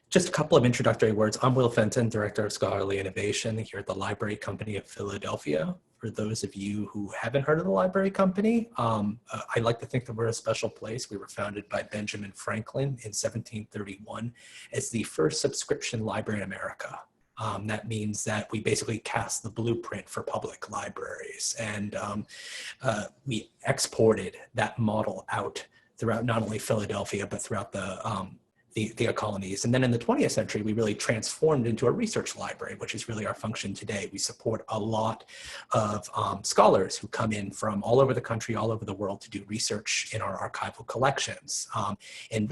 Just a couple of introductory words. I'm Will Fenton, Director of Scholarly Innovation here at the Library Company of Philadelphia. For those of you who haven't heard of the Library Company, I like to think that we're a special place. We were founded by Benjamin Franklin in 1731 as the first subscription library in America. That means that we basically cast the blueprint for public libraries, and we exported that model out throughout not only Philadelphia, but throughout the colonies. And then in the 20th century, we really transformed into a research library, which is really our function today. We support a lot of scholars who come in from all over the country, all over the world to do research in our archival collections. And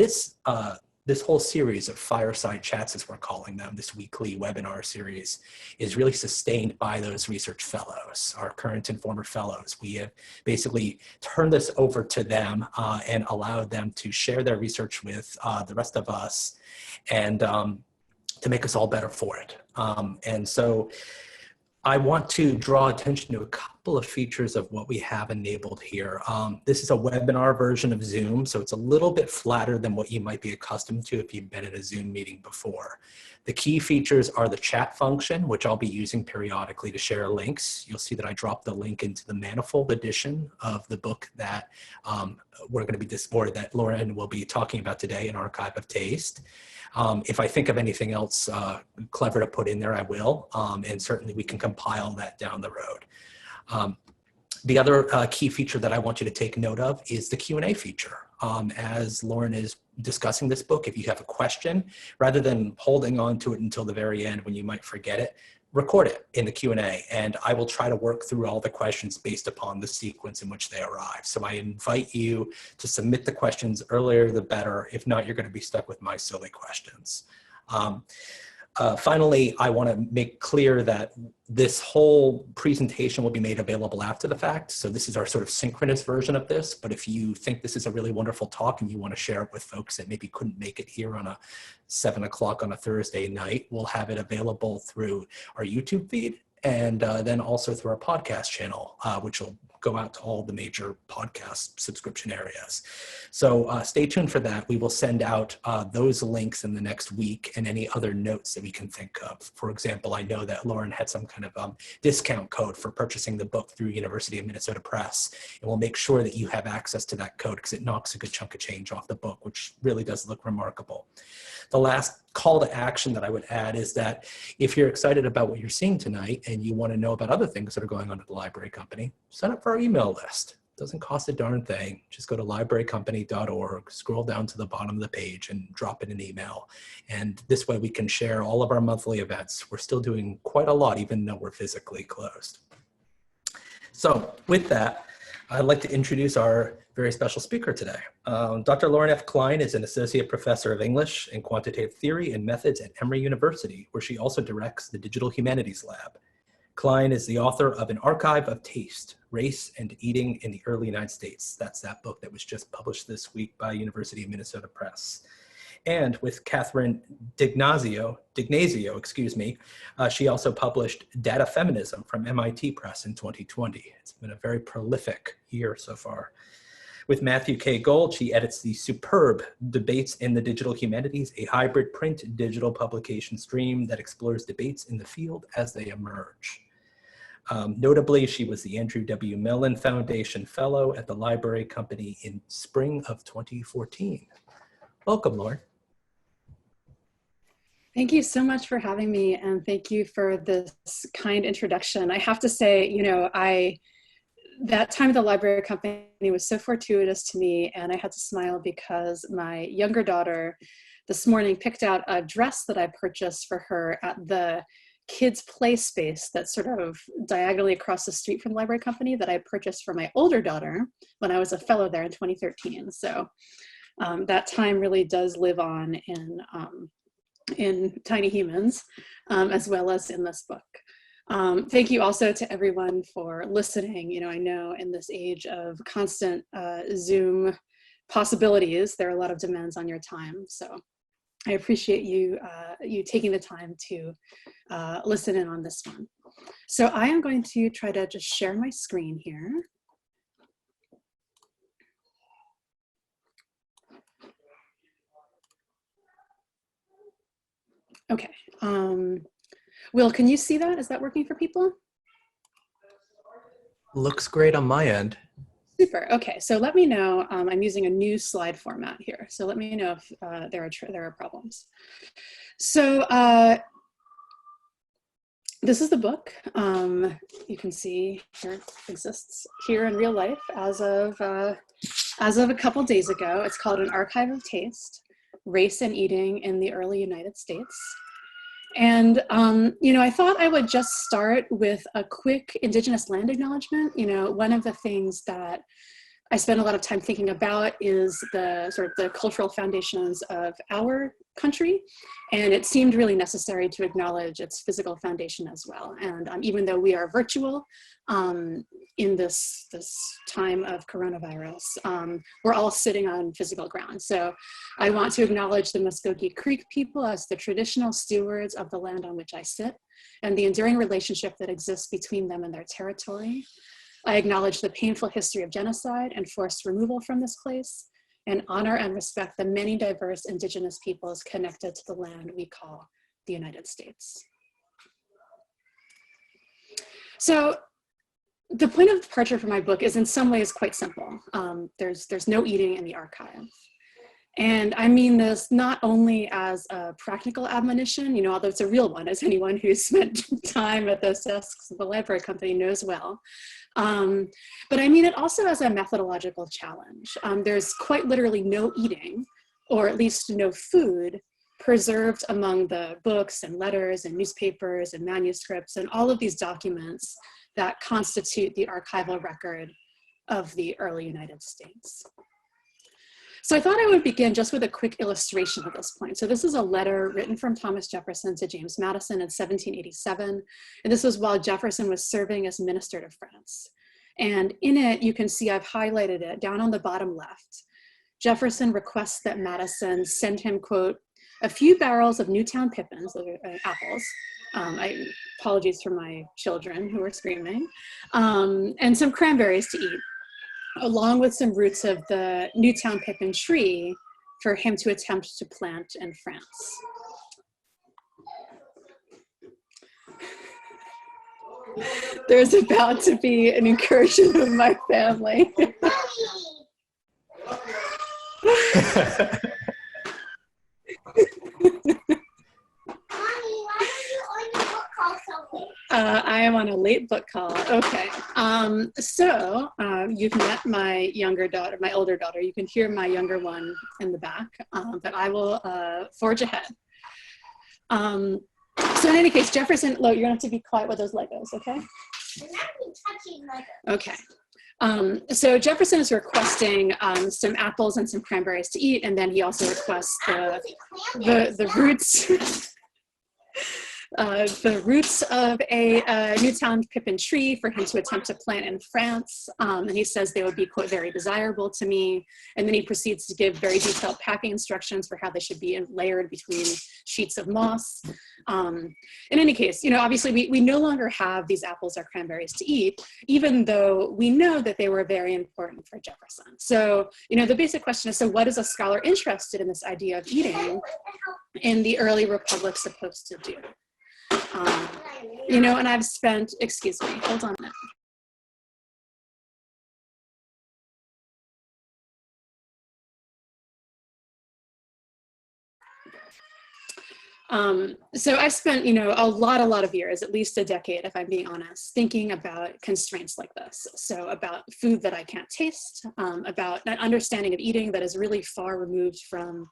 this whole series of fireside chats, as we're calling them, this weekly webinar series, is really sustained by those research fellows, our current and former fellows. We have basically turned this over to them and allowed them to share their research with the rest of us and to make us all better for it. And so I want to draw attention to a couple of features of what we have enabled here. This is a webinar version of Zoom, so it's a little bit flatter than what you might be accustomed to if you've been in a Zoom meeting before. The key features are the chat function, which I'll be using periodically to share links. You'll see that I dropped the link into the Manifold edition of the book that we're going to be, or that Lauren will be talking about today, An Archive of Taste. If I think of anything else clever to put in there, I will, and certainly we can compile that down the road. The other key feature that I want you to take note of is the Q&A feature. As Lauren is discussing this book, if you have a question, rather than holding on to it until the very end when you might forget it, record it in the Q&A, and I will try to work through all the questions based upon the sequence in which they arrive. So I invite you to submit the questions earlier, the better. If not, you're going to be stuck with my silly questions. Finally, I want to make clear that this whole presentation will be made available after the fact. So this is our sort of synchronous version of this. But if you think this is a really wonderful talk and you want to share it with folks that maybe couldn't make it here on a 7 o'clock on a Thursday night, we'll have it available through our YouTube feed and then also through our podcast channel, which will go out to all the major podcast subscription areas. So stay tuned for that. We will send out those links in the next week and any other notes that we can think of. For example, I know that Lauren had some kind of discount code for purchasing the book through University of Minnesota Press, and we'll make sure that you have access to that code because it knocks a good chunk of change off the book, which really does look remarkable. The last call to action that I would add is that if you're excited about what you're seeing tonight and you want to know about other things that are going on at the Library Company, sign up for our email list. It doesn't cost a darn thing. Just go to librarycompany.org, scroll down to the bottom of the page and drop in an email. And this way we can share all of our monthly events. We're still doing quite a lot, even though we're physically closed. So with that, I'd like to introduce our very special speaker today. Dr. Lauren F. Klein is an associate professor of English and quantitative theory and methods at Emory University, where she also directs the Digital Humanities Lab. Klein is the author of An Archive of Taste, Race and Eating in the Early United States. That's that book that was just published this week by University of Minnesota Press. And with Catherine Dignazio, she also published Data Feminism from MIT Press in 2020. It's been a very prolific year so far. With Matthew K. Gold, she edits the superb Debates in the Digital Humanities, a hybrid print-digital publication stream that explores debates in the field as they emerge. Notably, she was the Andrew W. Mellon Foundation Fellow at the Library Company in spring of 2014. Welcome, Lauren. Thank you so much for having me, and thank you for this kind introduction. I have to say, you know, that time at the Library Company was so fortuitous to me, and I had to smile because my younger daughter this morning picked out a dress that I purchased for her at the kids' play space that's sort of diagonally across the street from the Library Company that I purchased for my older daughter when I was a fellow there in 2013. So that time really does live on in Tiny Humans, as well as in this book. Thank you also to everyone for listening. You know, I know in this age of constant Zoom possibilities, there are a lot of demands on your time. So I appreciate you taking the time to listen in on this one. So I am going to try to just share my screen here. Okay. Will, can you see that? Is that working for people? Looks great on my end. Super. Okay, so let me know. I'm using a new slide format here, so let me know if there are problems. So this is the book. You can see here it exists here in real life as of a couple days ago. It's called An Archive of Taste: Race and Eating in the Early United States. And, you know, I thought I would just start with a quick Indigenous land acknowledgement. You know, one of the things that I spend a lot of time thinking about is the sort of the cultural foundations of our country. And it seemed really necessary to acknowledge its physical foundation as well. And even though we are virtual in this time of coronavirus, we're all sitting on physical ground. So I want to acknowledge the Muskogee Creek people as the traditional stewards of the land on which I sit, and the enduring relationship that exists between them and their territory. I acknowledge the painful history of genocide and forced removal from this place, and honor and respect the many diverse Indigenous peoples connected to the land we call the United States. So the point of departure for my book is in some ways quite simple. There's no eating in the archive. And I mean this not only as a practical admonition, you know, although it's a real one, as anyone who's spent time at those desks of the library company knows well. But I mean it also as a methodological challenge. There's quite literally no eating, or at least no food, preserved among the books and letters and newspapers and manuscripts and all of these documents that constitute the archival record of the early United States. So I thought I would begin just with a quick illustration at this point. So this is a letter written from Thomas Jefferson to James Madison in 1787. And this was while Jefferson was serving as minister to France. And in it, you can see I've highlighted it down on the bottom left. Jefferson requests that Madison send him, quote, a few barrels of Newtown pippins, those are apples. Apologies for my children who are screaming, and some cranberries to eat, along with some roots of the Newtown pippin tree for him to attempt to plant in France. There's about to be an incursion of my family. I am on a late book call. Okay. So you've met my younger daughter, my older daughter. You can hear my younger one in the back, but I will forge ahead. So in any case, Jefferson, Lo, you're gonna have to be quiet with those Legos, okay? I'm not even touching Legos. Okay. So Jefferson is requesting some apples and some cranberries to eat, and then he also requests the roots. The roots of a Newtown pippin tree for him to attempt to plant in France. And he says they would be, quote, very desirable to me. And then he proceeds to give very detailed packing instructions for how they should be layered between sheets of moss. In any case, you know, obviously we no longer have these apples or cranberries to eat, even though we know that they were very important for Jefferson. So, you know, the basic question is, so what is a scholar interested in this idea of eating in the early republic supposed to do? You know, and I've spent, excuse me, hold on a minute. So I've spent, you know, a lot of years, at least a decade, if I'm being honest, thinking about constraints like this. So about food that I can't taste, about an understanding of eating that is really far removed from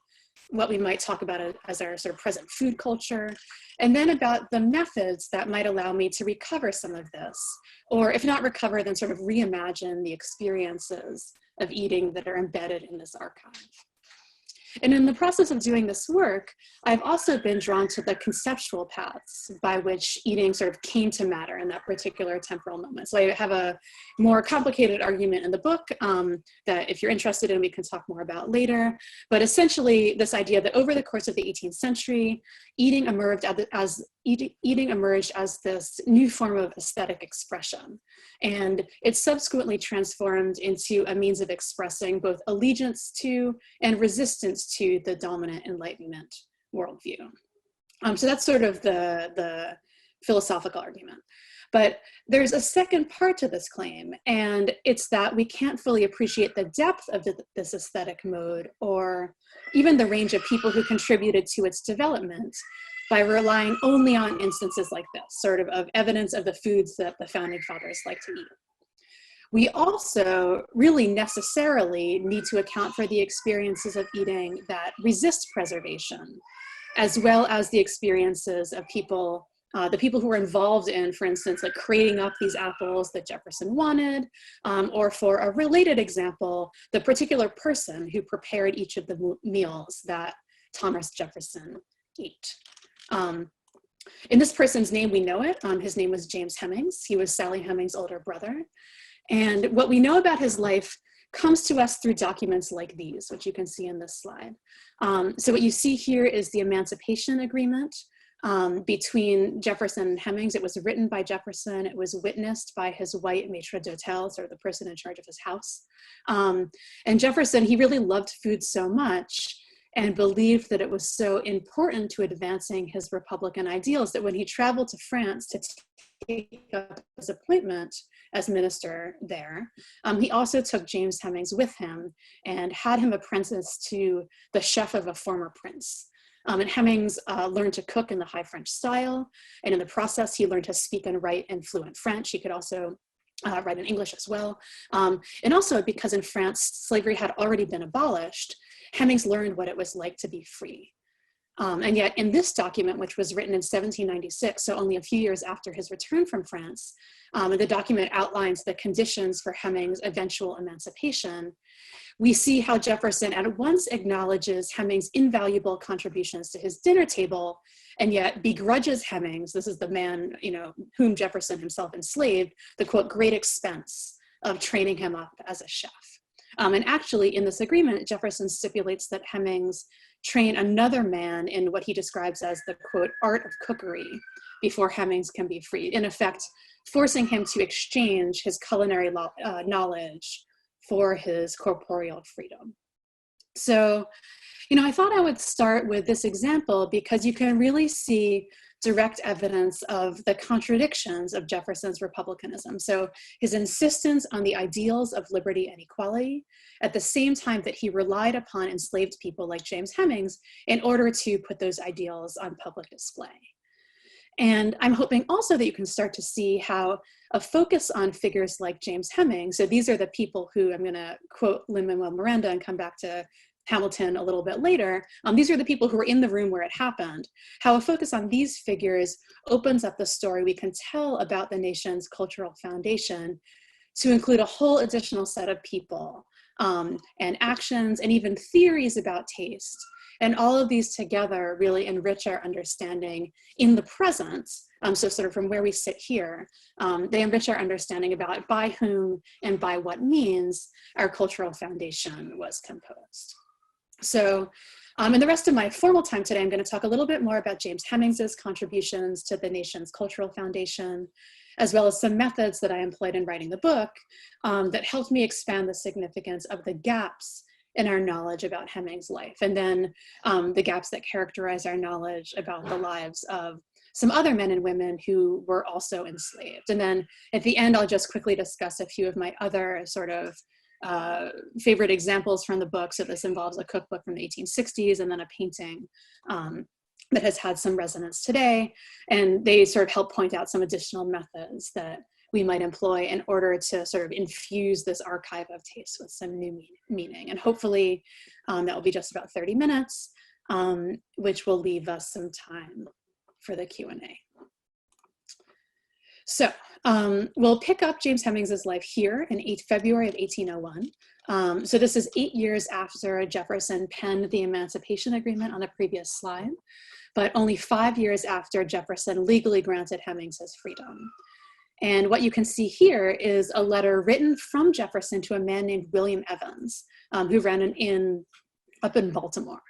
what we might talk about as our sort of present food culture, and then about the methods that might allow me to recover some of this, or if not recover, then sort of reimagine the experiences of eating that are embedded in this archive. And in the process of doing this work, I've also been drawn to the conceptual paths by which eating sort of came to matter in that particular temporal moment. So I have a more complicated argument in the book that if you're interested in, we can talk more about later. But essentially this idea that over the course of the 18th century, eating emerged as this new form of aesthetic expression. And it's subsequently transformed into a means of expressing both allegiance to and resistance to the dominant Enlightenment worldview. So that's sort of the philosophical argument. But there's a second part to this claim, and it's that we can't fully appreciate the depth of this aesthetic mode, or even the range of people who contributed to its development, by relying only on instances like this, sort of evidence of the foods that the founding fathers like to eat. We also really necessarily need to account for the experiences of eating that resist preservation, as well as the experiences of people, the people who were involved in, for instance, like creating up these apples that Jefferson wanted, or for a related example, the particular person who prepared each of the meals that Thomas Jefferson ate. In this person's name, we know it. His name was James Hemings. He was Sally Hemings' older brother. And what we know about his life comes to us through documents like these, which you can see in this slide. So what you see here is the Emancipation Agreement between Jefferson and Hemings. It was written by Jefferson. It was witnessed by his white maitre d'hotel, sort of the person in charge of his house. And Jefferson, he really loved food so much and believed that it was so important to advancing his Republican ideals that when he traveled to France to take up his appointment as minister there, he also took James Hemings with him and had him apprenticed to the chef of a former prince. And Hemings learned to cook in the high French style, and in the process, he learned to speak and write in fluent French. He could also write in English as well. And also because in France, slavery had already been abolished, Hemings learned what it was like to be free. And yet in this document, which was written in 1796, so only a few years after his return from France, the document outlines the conditions for Hemings' eventual emancipation. We see how Jefferson at once acknowledges Hemings' invaluable contributions to his dinner table, and yet begrudges Hemings, this is the man, whom Jefferson himself enslaved, the quote, great expense of training him up as a chef. And actually in this agreement, Jefferson stipulates that Hemings train another man in what he describes as the quote, art of cookery before Hemings can be freed, in effect, forcing him to exchange his culinary knowledge for his corporeal freedom. So, I thought I would start with this example because you can really see direct evidence of the contradictions of Jefferson's republicanism. So his insistence on the ideals of liberty and equality, at the same time that he relied upon enslaved people like James Hemings in order to put those ideals on public display. And I'm hoping also that you can start to see how a focus on figures like James Hemings, so these are the people who, I'm going to quote Lin-Manuel Miranda and come back to Hamilton a little bit later, these are the people who were in the room where it happened, how a focus on these figures opens up the story we can tell about the nation's cultural foundation to include a whole additional set of people and actions and even theories about taste. And all of these together really enrich our understanding in the present. So sort of from where we sit here, they enrich our understanding about by whom and by what means our cultural foundation was composed. So in the rest of my formal time today, I'm going to talk a little bit more about James Hemings's contributions to the nation's cultural foundation, as well as some methods that I employed in writing the book that helped me expand the significance of the gaps in our knowledge about Hemings' life, and then the gaps that characterize our knowledge about the lives of some other men and women who were also enslaved. And then at the end, I'll just quickly discuss a few of my other sort of favorite examples from the book. So this involves a cookbook from the 1860s and then a painting that has had some resonance today. And they sort of help point out some additional methods that we might employ in order to sort of infuse this archive of taste with some new meaning. And hopefully that will be just about 30 minutes, which will leave us some time for the Q&A. So we'll pick up James Hemings's life here in February of 1801. So this is 8 years after Jefferson penned the Emancipation Agreement on a previous slide, but only 5 years after Jefferson legally granted Hemings his freedom. And what you can see here is a letter written from Jefferson to a man named William Evans, who ran an inn up in Baltimore.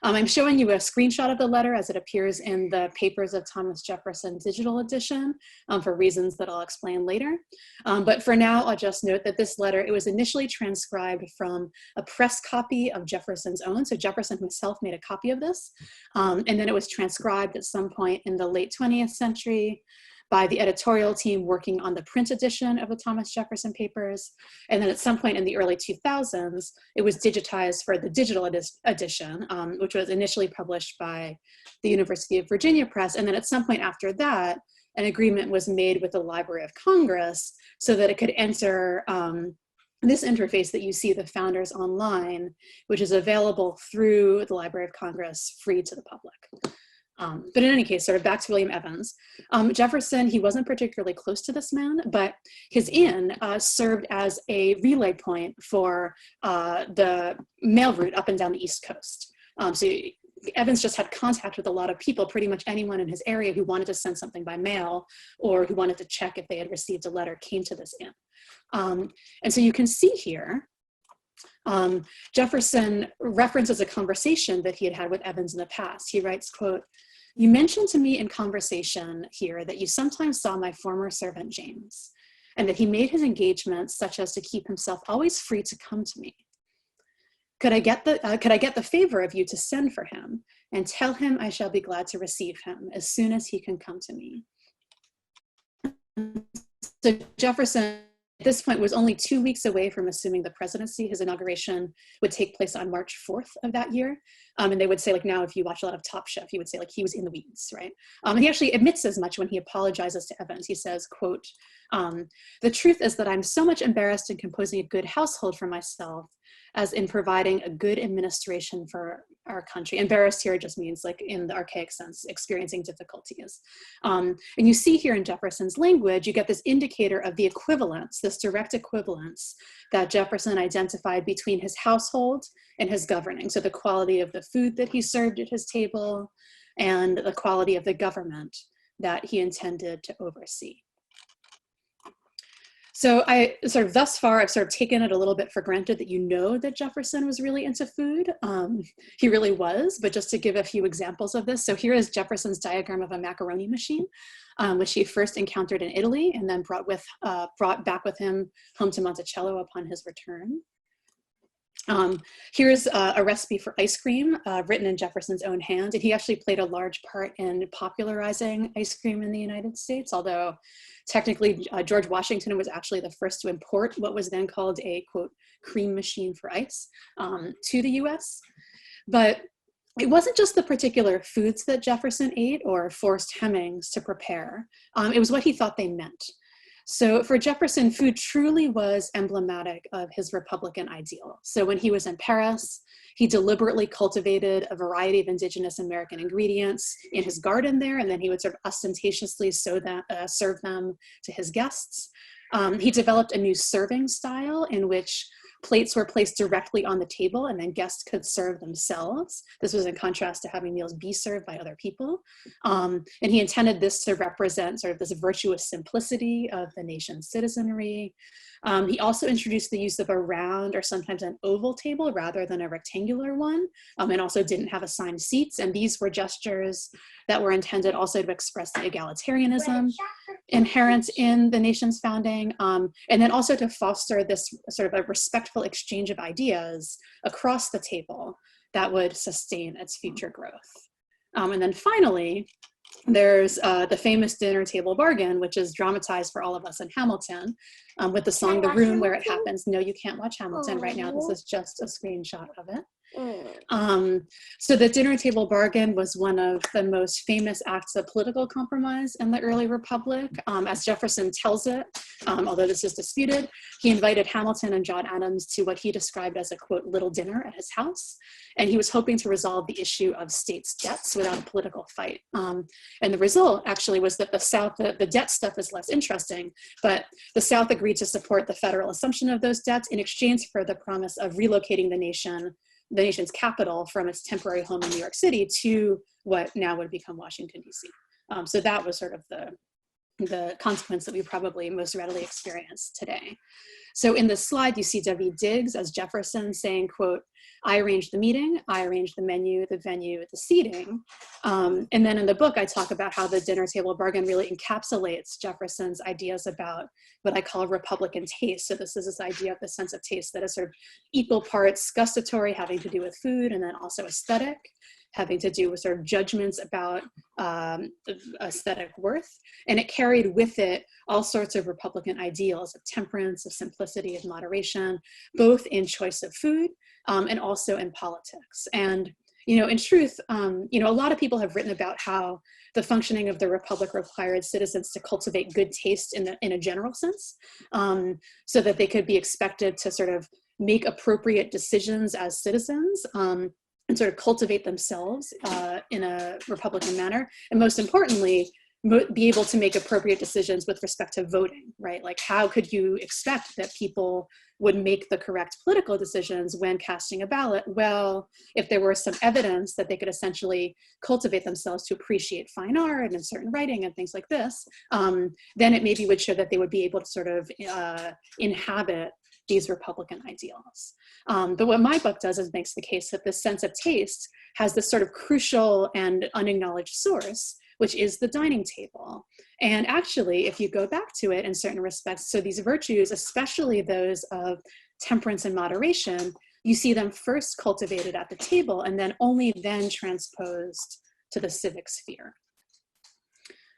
I'm showing you a screenshot of the letter as it appears in the Papers of Thomas Jefferson digital edition for reasons that I'll explain later. But for now, I'll just note that this letter, it was initially transcribed from a press copy of Jefferson's own. So Jefferson himself made a copy of this. And then it was transcribed at some point in the late 20th century by the editorial team working on the print edition of the Thomas Jefferson Papers. And then at some point in the early 2000s, it was digitized for the digital edition, which was initially published by the University of Virginia Press. And then at some point after that, an agreement was made with the Library of Congress so that it could enter this interface that you see the founders online, which is available through the Library of Congress, free to the public. But in any case, sort of back to William Evans. Jefferson, he wasn't particularly close to this man, but his inn served as a relay point for the mail route up and down the East Coast. So Evans just had contact with a lot of people, pretty much anyone in his area who wanted to send something by mail or who wanted to check if they had received a letter came to this inn. And so you can see here, Jefferson references a conversation that he had had with Evans in the past. He writes, quote, "You mentioned to me in conversation here that you sometimes saw my former servant James, and that he made his engagements such as to keep himself always free to come to me. Could I get the favor of you to send for him and tell him I shall be glad to receive him as soon as he can come to me?" So Jefferson at this point was only 2 weeks away from assuming the presidency. His inauguration would take place on March 4th of that year. And they would say, like, now if you watch a lot of Top Chef, he would say, like, he was in the weeds, right? And he actually admits as much when he apologizes to Evans. He says, quote, "The truth is that I'm so much embarrassed in composing a good household for myself as in providing a good administration for our country." Embarrassed here just means, like, in the archaic sense, experiencing difficulties. And you see here in Jefferson's language, you get this indicator of the equivalence, this direct equivalence that Jefferson identified between his household and his governing. So the quality of the food that he served at his table and the quality of the government that he intended to oversee. So I sort of, thus far, I've sort of taken it a little bit for granted that you know that Jefferson was really into food. He really was, but just to give a few examples of this. So here is Jefferson's diagram of a macaroni machine, which he first encountered in Italy and then brought back with him home to Monticello upon his return. Here's a recipe for ice cream written in Jefferson's own hand. And he actually played a large part in popularizing ice cream in the United States, although technically George Washington was actually the first to import what was then called a, quote, cream machine for ice to the US. But it wasn't just the particular foods that Jefferson ate or forced Hemings to prepare. It was what he thought they meant. So for Jefferson, food truly was emblematic of his Republican ideal. So when he was in Paris, he deliberately cultivated a variety of indigenous American ingredients in his garden there, and then he would sort of ostentatiously serve them to his guests. He developed a new serving style in which plates were placed directly on the table and then guests could serve themselves. This was in contrast to having meals be served by other people. And he intended this to represent sort of this virtuous simplicity of the nation's citizenry. He also introduced the use of a round or sometimes an oval table rather than a rectangular one, and also didn't have assigned seats. And these were gestures that were intended also to express the egalitarianism inherent in the nation's founding, and then also to foster this sort of a respectful exchange of ideas across the table that would sustain its future growth. And then finally, there's the famous dinner table bargain, which is dramatized for all of us in Hamilton with the song The Room Where It Happens. No, you can't watch Hamilton right now. This is just a screenshot of it. So the dinner table bargain was one of the most famous acts of political compromise in the early republic. As Jefferson tells it, although this is disputed, he invited Hamilton and John Adams to what he described as a, quote, little dinner at his house. And he was hoping to resolve the issue of states' debts without a political fight. And the result actually was that the South, the debt stuff is less interesting, but the South agreed to support the federal assumption of those debts in exchange for the promise of relocating the nation's capital from its temporary home in New York City to what now would become Washington, D.C. So that was sort of the the consequence that we probably most readily experience today. So in this slide, you see W. Diggs as Jefferson saying, quote, "I arranged the meeting, I arranged the menu, the venue, the seating." And then in the book, I talk about how the dinner table bargain really encapsulates Jefferson's ideas about what I call Republican taste. So this is this idea of the sense of taste that is sort of equal parts gustatory, having to do with food, and then also aesthetic, having to do with sort of judgments about aesthetic worth. And it carried with it all sorts of Republican ideals of temperance, of simplicity, of moderation, both in choice of food and also in politics. And, you know, in truth, you know, a lot of people have written about how the functioning of the Republic required citizens to cultivate good taste in a general sense, so that they could be expected to sort of make appropriate decisions as citizens, and sort of cultivate themselves in a Republican manner. And most importantly, be able to make appropriate decisions with respect to voting, right? Like, how could you expect that people would make the correct political decisions when casting a ballot? Well, if there were some evidence that they could essentially cultivate themselves to appreciate fine art and certain writing and things like this, then it maybe would show that they would be able to sort of inhabit these Republican ideals. But what my book does is makes the case that this sense of taste has this sort of crucial and unacknowledged source, which is the dining table. And actually, if you go back to it in certain respects, so these virtues, especially those of temperance and moderation, you see them first cultivated at the table and then only then transposed to the civic sphere.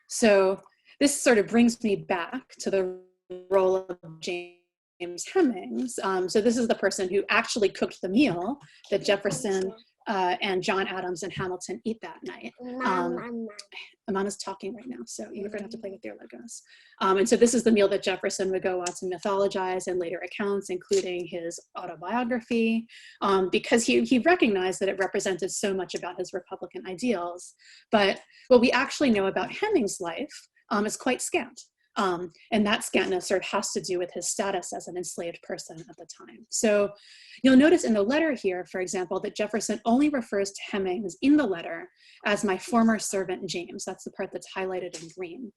So this sort of brings me back to the role of James Hemings. So this is the person who actually cooked the meal that Jefferson and John Adams and Hamilton eat that night. Amana's talking right now, so you're gonna have to play with your Legos. And so this is the meal that Jefferson would go on to mythologize in later accounts, including his autobiography, because he recognized that it represented so much about his Republican ideals. But what we actually know about Hemings' life is quite scant. And that scantness sort of has to do with his status as an enslaved person at the time. So you'll notice in the letter here, for example, that Jefferson only refers to Hemings in the letter as "my former servant James." That's the part that's highlighted in green.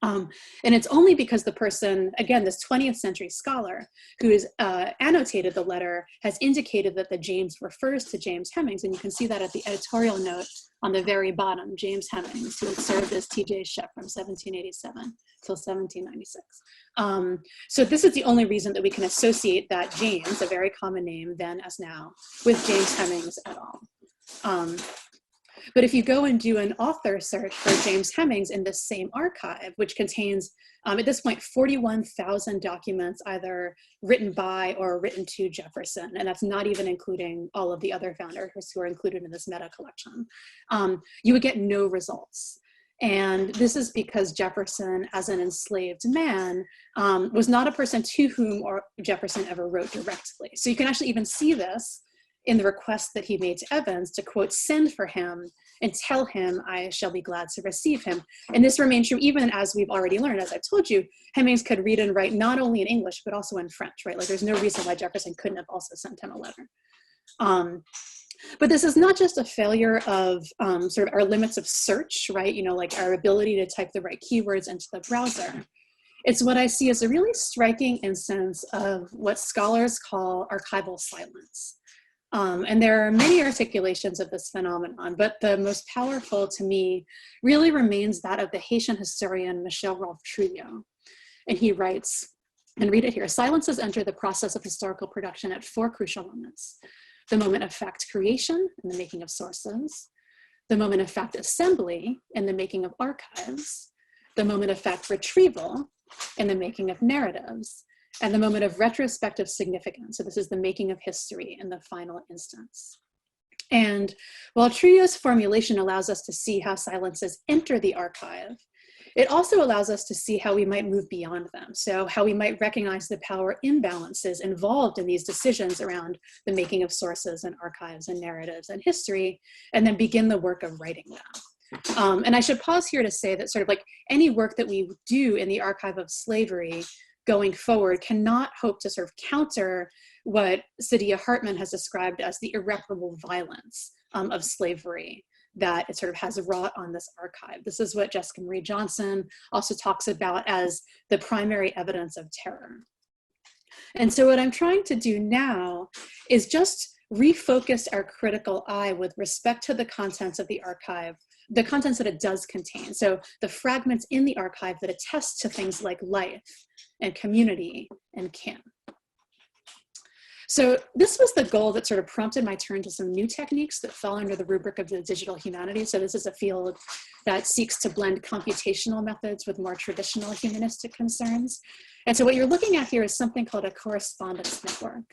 And it's only because the person, again, this 20th century scholar who has annotated the letter has indicated that the James refers to James Hemings. And you can see that at the editorial note on the very bottom, James Hemings, who had served as TJ's chef from 1787 till 1796. So this is the only reason that we can associate that James, a very common name then as now, with James Hemings at all. But if you go and do an author search for James Hemings in this same archive, which contains, at this point, 41,000 documents either written by or written to Jefferson, and that's not even including all of the other founders who are included in this meta collection, you would get no results. And this is because Jefferson, as an enslaved man, was not a person to whom Jefferson ever wrote directly. So you can actually even see this in the request that he made to Evans to, quote, "send for him and tell him I shall be glad to receive him." And this remains true even as we've already learned, as I've told you, Hemings could read and write not only in English, but also in French, right? Like, there's no reason why Jefferson couldn't have also sent him a letter. But this is not just a failure of sort of our limits of search, right? You know, like our ability to type the right keywords into the browser. It's what I see as a really striking instance of what scholars call archival silence. And there are many articulations of this phenomenon, but the most powerful to me really remains that of the Haitian historian Michel Rolfe Trujillo. And he writes, and read it here: "Silences enter the process of historical production at 4 crucial moments: the moment of fact creation in the making of sources, the moment of fact assembly in the making of archives, the moment of fact retrieval in the making of narratives, and the moment of retrospective significance." So this is the making of history in the final instance. And while Trujillo's formulation allows us to see how silences enter the archive, it also allows us to see how we might move beyond them. So how we might recognize the power imbalances involved in these decisions around the making of sources and archives and narratives and history, and then begin the work of writing them. And I should pause here to say that sort of like any work that we do in the archive of slavery going forward cannot hope to sort of counter what Saidiya Hartman has described as the irreparable violence of slavery that it sort of has wrought on this archive. This is what Jessica Marie Johnson also talks about as the primary evidence of terror. And so what I'm trying to do now is just refocus our critical eye with respect to the contents of the archive, the contents that it does contain. So the fragments in the archive that attest to things like life and community and kin. So this was the goal that sort of prompted my turn to some new techniques that fall under the rubric of the digital humanities. So this is a field that seeks to blend computational methods with more traditional humanistic concerns. And so what you're looking at here is something called a correspondence network.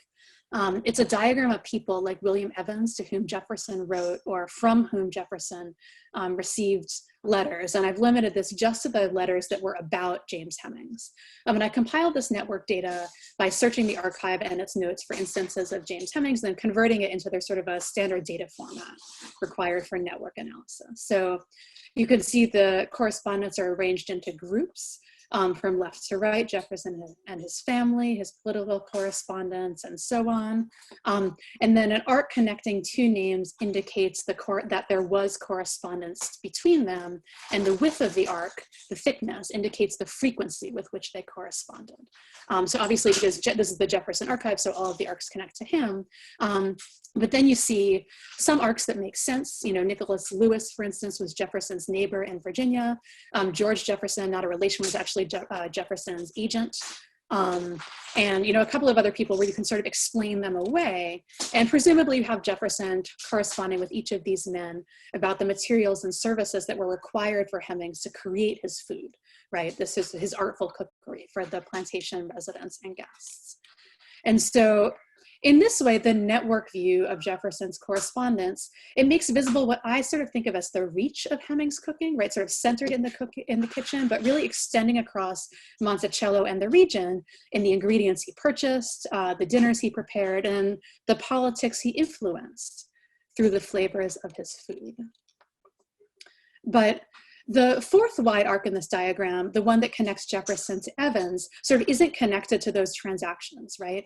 It's a diagram of people like William Evans, to whom Jefferson wrote, or from whom Jefferson received letters. And I've limited this just to the letters that were about James Hemings. And I compiled this network data by searching the archive and its notes for instances of James Hemings, then converting it into their sort of a standard data format required for network analysis. So you can see the correspondence are arranged into groups. From left to right, Jefferson and his family, his political correspondence, and so on. And then an arc connecting two names indicates that there was correspondence between them, and the width of the arc, the thickness, indicates the frequency with which they corresponded. So obviously, because this is the Jefferson archive, so all of the arcs connect to him. But then you see some arcs that make sense. You know, Nicholas Lewis, for instance, was Jefferson's neighbor in Virginia. George Jefferson, not a relation, was actually Jefferson's agent. And, you know, a couple of other people where you can sort of explain them away. And presumably you have Jefferson corresponding with each of these men about the materials and services that were required for Hemings to create his food, right? This is his artful cookery for the plantation residents and guests. And so in this way, the network view of Jefferson's correspondence, it makes visible what I sort of think of as the reach of Hemings' cooking, right? Sort of centered in the kitchen, but really extending across Monticello and the region in the ingredients he purchased, the dinners he prepared, and the politics he influenced through the flavors of his food. But the fourth wide arc in this diagram, the one that connects Jefferson to Evans, sort of isn't connected to those transactions, right?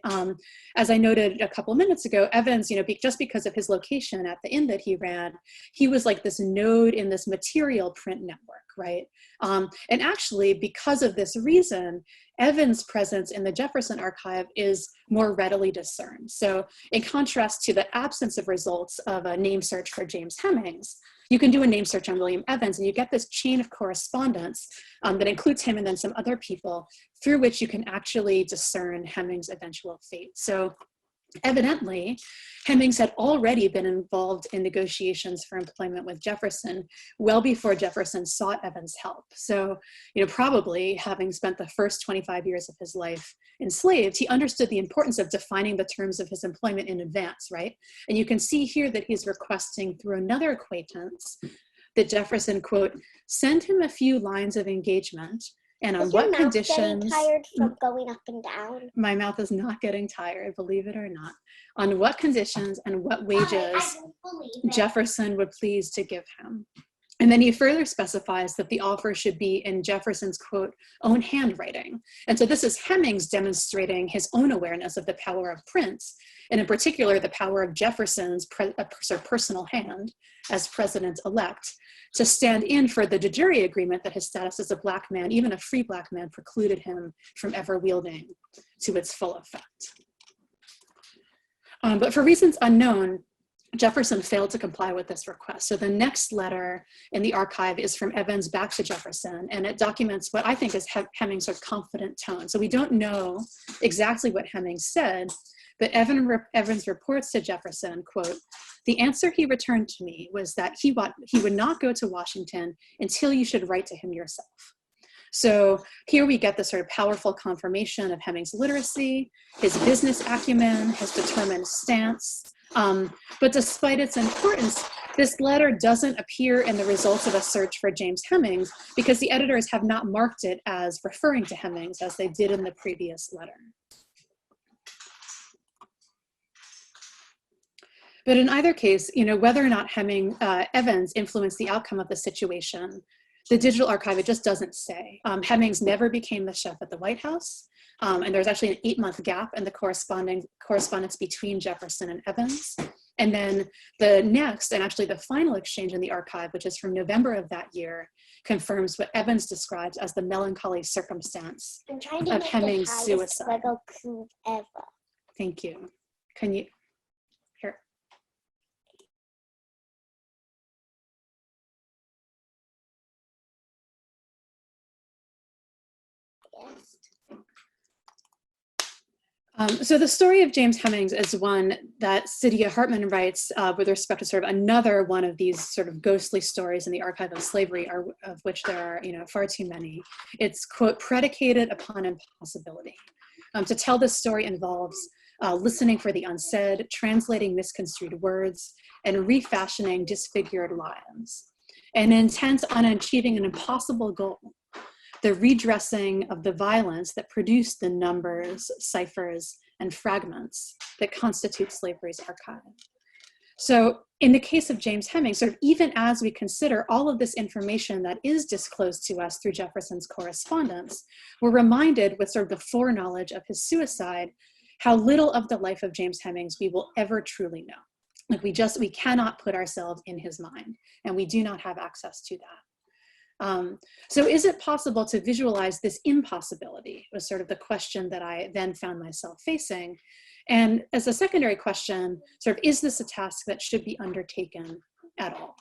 As I noted a couple minutes ago, Evans, you know, just because of his location at the inn that he ran, he was like this node in this material print network, right? And actually, because of this reason, Evans' presence in the Jefferson archive is more readily discerned. So in contrast to the absence of results of a name search for James Hemings, you can do a name search on William Evans and you get this chain of correspondence that includes him and then some other people through which you can actually discern Hemings' eventual fate. So evidently, Hemings had already been involved in negotiations for employment with Jefferson well before Jefferson sought Evans' help. So, you know, probably having spent the first 25 years of his life enslaved, he understood the importance of defining the terms of his employment in advance, right? And you can see here that he's requesting through another acquaintance that Jefferson, quote, send him a few lines of engagement. And on what conditions? Is your mouth getting tired from going up and down? My mouth is not getting tired, believe it or not. On what conditions and what wages Jefferson would please to give him. And then he further specifies that the offer should be in Jefferson's, quote, own handwriting. And so this is Hemings demonstrating his own awareness of the power of print, and in particular, the power of Jefferson's personal hand as president-elect to stand in for the de jure agreement that his status as a Black man, even a free Black man, precluded him from ever wielding to its full effect. But for reasons unknown, Jefferson failed to comply with this request. So the next letter in the archive is from Evans back to Jefferson, and it documents what I think is Hemings' sort of confident tone. So we don't know exactly what Hemings said, but Evans reports to Jefferson, quote, the answer he returned to me was that he would not go to Washington until you should write to him yourself. So here we get the sort of powerful confirmation of Hemings' literacy, his business acumen, his determined stance. But despite its importance, this letter doesn't appear in the results of a search for James Hemings because the editors have not marked it as referring to Hemings as they did in the previous letter. But in either case, you know, whether or not Evans influenced the outcome of the situation, the digital archive, it just doesn't say. Hemings never became the chef at the White House. And there's actually an 8-month gap in the correspondence between Jefferson and Evans. And then the next, and actually the final exchange in the archive, which is from November of that year, confirms what Evans describes as the melancholy circumstance I'm trying to of make Hemings' the highest suicide. Lego cube ever. Thank you. Can you, here. Yes. So the story of James Hemings is one that Cydia Hartman writes with respect to sort of another one of these sort of ghostly stories in the archive of slavery, of which there are, far too many. It's, quote, predicated upon impossibility. To tell this story involves listening for the unsaid, translating misconstrued words, and refashioning disfigured lives. And intent on achieving an impossible goal, the redressing of the violence that produced the numbers, ciphers, and fragments that constitute slavery's archive. So in the case of James Hemings, sort of even as we consider all of this information that is disclosed to us through Jefferson's correspondence, we're reminded with sort of the foreknowledge of his suicide, how little of the life of James Hemings we will ever truly know. Like we cannot put ourselves in his mind, and we do not have access to that. So is it possible to visualize this impossibility was sort of the question that I then found myself facing. And as a secondary question, sort of, is this a task that should be undertaken at all?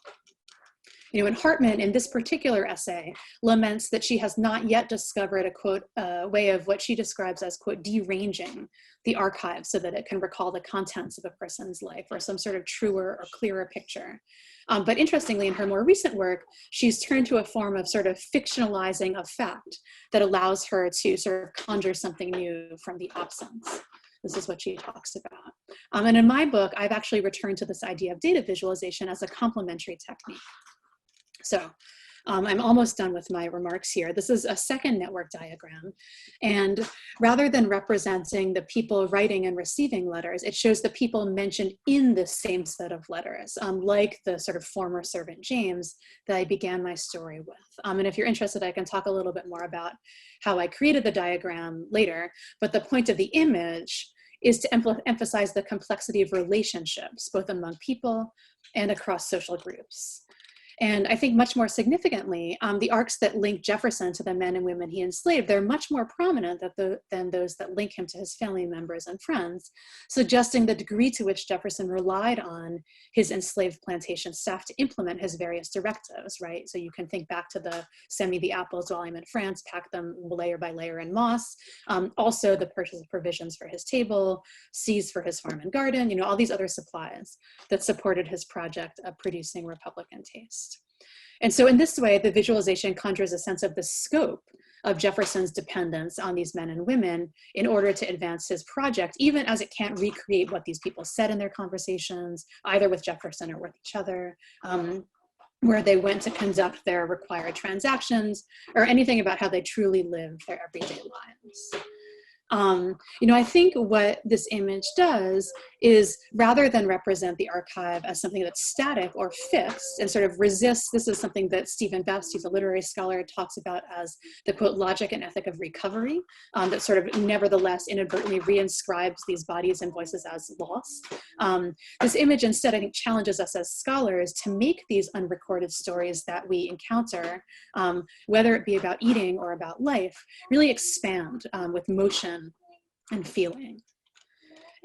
And Hartman in this particular essay laments that she has not yet discovered a, quote, way of what she describes as, quote, deranging the archive so that it can recall the contents of a person's life or some sort of truer or clearer picture. But interestingly, in her more recent work, she's turned to a form of sort of fictionalizing of fact that allows her to sort of conjure something new from the absence. This is what she talks about. And in my book, I've actually returned to this idea of data visualization as a complementary technique. So I'm almost done with my remarks here. This is a second network diagram. And rather than representing the people writing and receiving letters, it shows the people mentioned in the same set of letters, like the sort of former servant James that I began my story with. And if you're interested, I can talk a little bit more about how I created the diagram later. But the point of the image is to emphasize the complexity of relationships, both among people and across social groups. And I think much more significantly, the arcs that link Jefferson to the men and women he enslaved, they're much more prominent than those that link him to his family members and friends, suggesting the degree to which Jefferson relied on his enslaved plantation staff to implement his various directives, right? So you can think back to the send me the apples while I'm in France, pack them layer by layer in moss. Also the purchase of provisions for his table, seeds for his farm and garden, all these other supplies that supported his project of producing Republican taste. And so in this way, the visualization conjures a sense of the scope of Jefferson's dependence on these men and women in order to advance his project, even as it can't recreate what these people said in their conversations, either with Jefferson or with each other, where they went to conduct their required transactions, or anything about how they truly lived their everyday lives. I think what this image does is, rather than represent the archive as something that's static or fixed and sort of resists, this is something that Stephen Best, who's a literary scholar, talks about as the, quote, logic and ethic of recovery, that sort of nevertheless inadvertently reinscribes these bodies and voices as lost. This image instead, I think, challenges us as scholars to make these unrecorded stories that we encounter, whether it be about eating or about life, really expand with motion and feeling.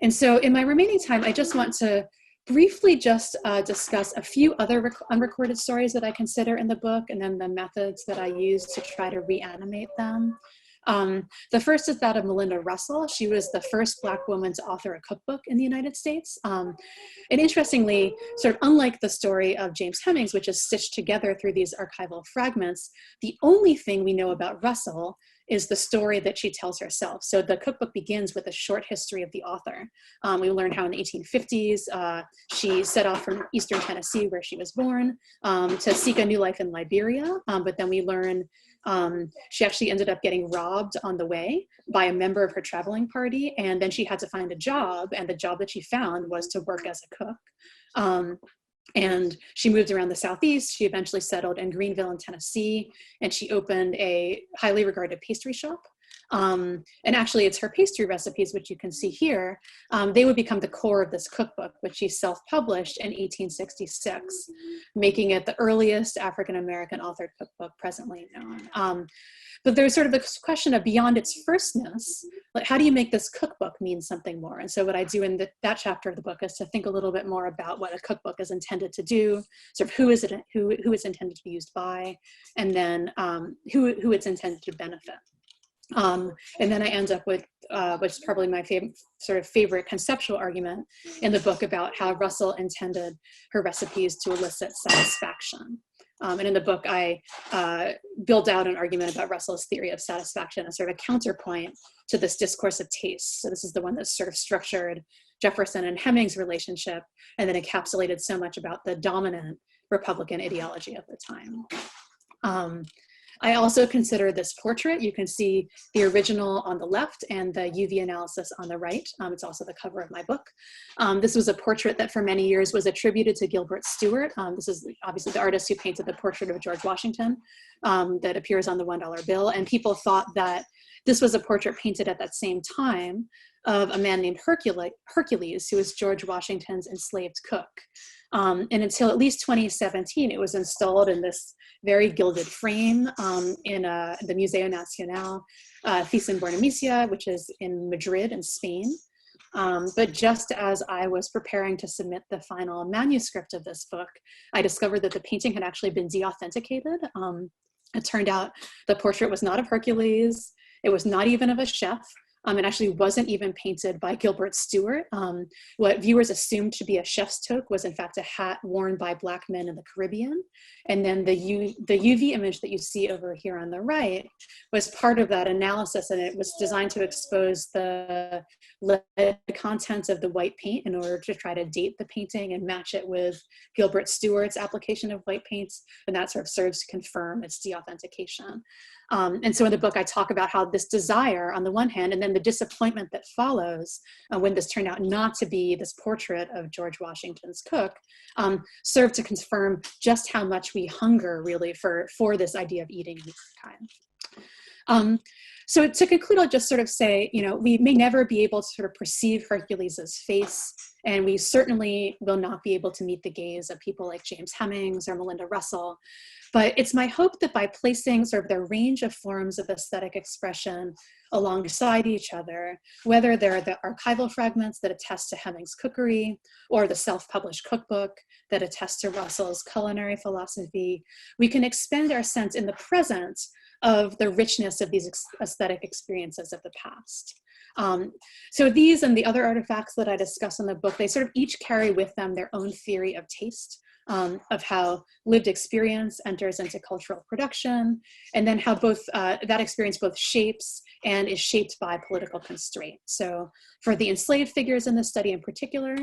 And so in my remaining time, I just want to briefly just discuss a few other unrecorded stories that I consider in the book, and then the methods that I use to try to reanimate them. The first is that of Melinda Russell. She was the first Black woman to author a cookbook in the United States. And interestingly, sort of unlike the story of James Hemings, which is stitched together through these archival fragments, the only thing we know about Russell is the story that she tells herself. So the cookbook begins with a short history of the author. We learn how in the 1850s, she set off from eastern Tennessee, where she was born, to seek a new life in Liberia. But then we learn she actually ended up getting robbed on the way by a member of her traveling party. And then she had to find a job. And the job that she found was to work as a cook. And she moved around the Southeast. She eventually settled in Greenville in Tennessee, and she opened a highly regarded pastry shop. And actually, it's her pastry recipes, which you can see here. They would become the core of this cookbook, which she self-published in 1866, making it the earliest African-American authored cookbook presently known. But there's sort of a question of beyond its firstness, like how do you make this cookbook mean something more? And so what I do in that chapter of the book is to think a little bit more about what a cookbook is intended to do, sort of who it's intended to be used by, and then who it's intended to benefit. And then I end up with, which is probably my favorite conceptual argument in the book about how Russell intended her recipes to elicit satisfaction. And in the book, I build out an argument about Russell's theory of satisfaction as sort of a counterpoint to this discourse of taste. So this is the one that sort of structured Jefferson and Hemings' relationship and then encapsulated so much about the dominant Republican ideology of the time. I also consider this portrait. You can see the original on the left and the UV analysis on the right. It's also the cover of my book. This was a portrait that for many years was attributed to Gilbert Stuart. This is obviously the artist who painted the portrait of George Washington that appears on the $1 bill. And people thought that this was a portrait painted at that same time of a man named Hercules, who was George Washington's enslaved cook. And until at least 2017, it was installed in this very gilded frame in the Museo Nacional Thyssen-Bornemisza, which is in Madrid in Spain. But just as I was preparing to submit the final manuscript of this book, I discovered that the painting had actually been de-authenticated. It turned out the portrait was not of Hercules. It was not even of a chef. It actually wasn't even painted by Gilbert Stuart. What viewers assumed to be a chef's toque was in fact a hat worn by Black men in the Caribbean. And then the UV image that you see over here on the right was part of that analysis, and it was designed to expose the lead contents of the white paint in order to try to date the painting and match it with Gilbert Stuart's application of white paints, and that sort of serves to confirm its de-authentication. And so in the book, I talk about how this desire on the one hand, and then the disappointment that follows when this turned out not to be this portrait of George Washington's cook, served to confirm just how much we hunger really for this idea of eating in time. So to conclude, I'll just sort of say, we may never be able to sort of perceive Hercules's face, and we certainly will not be able to meet the gaze of people like James Hemings or Melinda Russell. But it's my hope that by placing sort of the range of forms of aesthetic expression alongside each other, whether they're the archival fragments that attest to Hemings' cookery, or the self-published cookbook that attests to Russell's culinary philosophy, we can expand our sense in the present of the richness of these aesthetic experiences of the past. So these and the other artifacts that I discuss in the book, they sort of each carry with them their own theory of taste, of how lived experience enters into cultural production, and then how both that experience both shapes and is shaped by political constraint. So for the enslaved figures in this study in particular,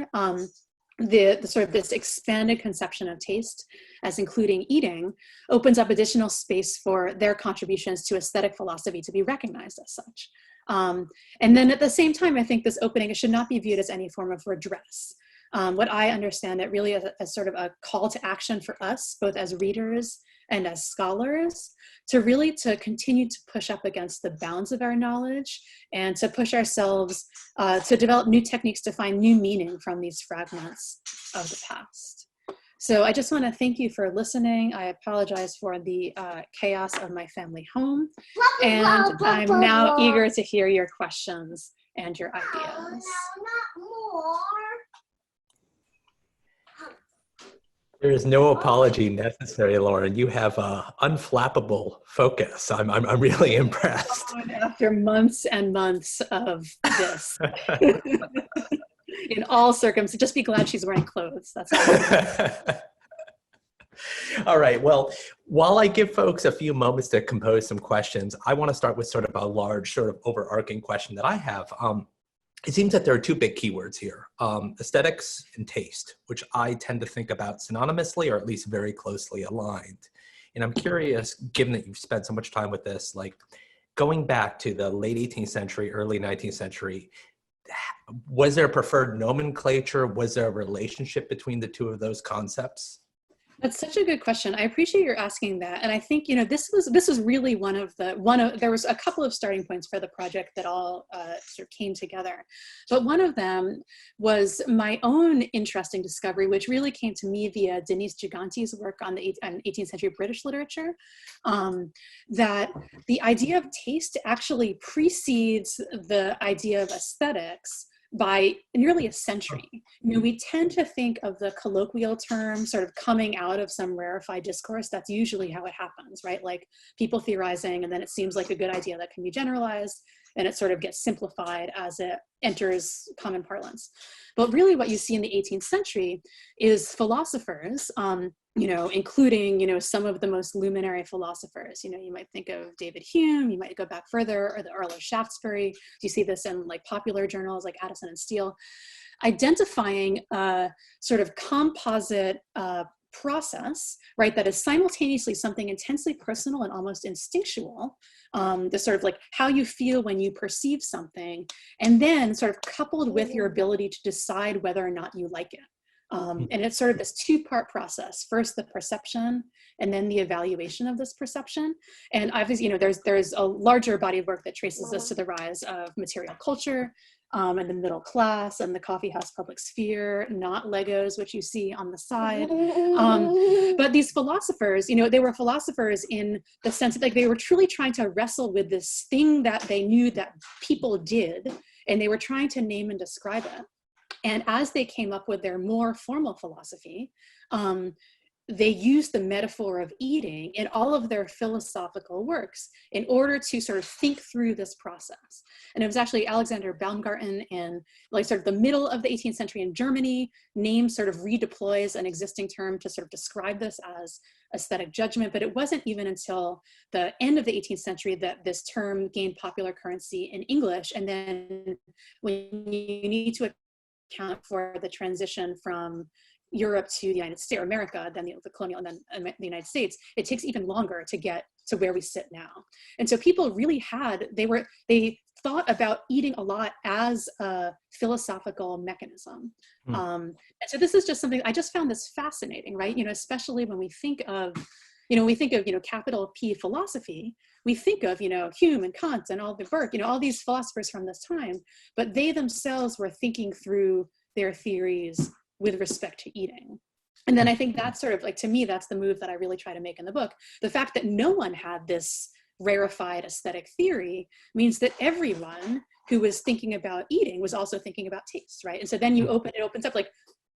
the sort of this expanded conception of taste as including eating opens up additional space for their contributions to aesthetic philosophy to be recognized as such. And then at the same time, I think this opening should not be viewed as any form of redress. What I understand it really as sort of a call to action for us, both as readers and as scholars, to continue to push up against the bounds of our knowledge and to push ourselves to develop new techniques to find new meaning from these fragments of the past. So I just want to thank you for listening. I apologize for the chaos of my family home, and I'm now eager to hear your questions and your ideas. There is no apology necessary, Lauren. You have unflappable focus. I'm really impressed. After months and months of this, in all circumstances, just be glad she's wearing clothes. That's all. All right. Well, while I give folks a few moments to compose some questions, I want to start with sort of a large, sort of overarching question that I have. It seems that there are two big keywords here, aesthetics and taste, which I tend to think about synonymously or at least very closely aligned. And I'm curious, given that you've spent so much time with this, like going back to the late 18th century, early 19th century, was there a preferred nomenclature? Was there a relationship between the two of those concepts? That's such a good question. I appreciate your asking that. And I think, this was really there was a couple of starting points for the project that all sort of came together. But one of them was my own interesting discovery, which really came to me via Denise Giganti's work on the 18th century British literature, that the idea of taste actually precedes the idea of aesthetics by nearly a century. We tend to think of the colloquial term sort of coming out of some rarefied discourse. That's usually how it happens, right? Like people theorizing, and then it seems like a good idea that can be generalized, and it sort of gets simplified as it enters common parlance. But really what you see in the 18th century is philosophers, including, some of the most luminary philosophers. You might think of David Hume, you might go back further, or the Earl of Shaftesbury. You see this in like popular journals like Addison and Steele, identifying a sort of composite process, right, that is simultaneously something intensely personal and almost instinctual, the sort of like how you feel when you perceive something, and then sort of coupled with your ability to decide whether or not you like it. And it's sort of this two-part process. First, the perception, and then the evaluation of this perception. And obviously, there's a larger body of work that traces this to the rise of material culture, and the middle class, and the coffee house public sphere, not Legos, which you see on the side. But these philosophers, they were philosophers in the sense that, like, they were truly trying to wrestle with this thing that they knew that people did, and they were trying to name and describe it. And as they came up with their more formal philosophy, they used the metaphor of eating in all of their philosophical works in order to sort of think through this process. And it was actually Alexander Baumgarten in like sort of the middle of the 18th century in Germany, sort of redeploys an existing term to sort of describe this as aesthetic judgment. But it wasn't even until the end of the 18th century that this term gained popular currency in English. And then when you need to account for the transition from Europe to the United States, or America, then the colonial, and then the United States, it takes even longer to get to where we sit now. And so people really they thought about eating a lot as a philosophical mechanism. And so this is just something I just found this fascinating, right? Especially when we think of, capital P philosophy, we think of, Hume and Kant and all the work, all these philosophers from this time, but they themselves were thinking through their theories with respect to eating. And then I think that's sort of like, to me, that's the move that I really try to make in the book. The fact that no one had this rarefied aesthetic theory means that everyone who was thinking about eating was also thinking about taste, right? And so then it opens up, like,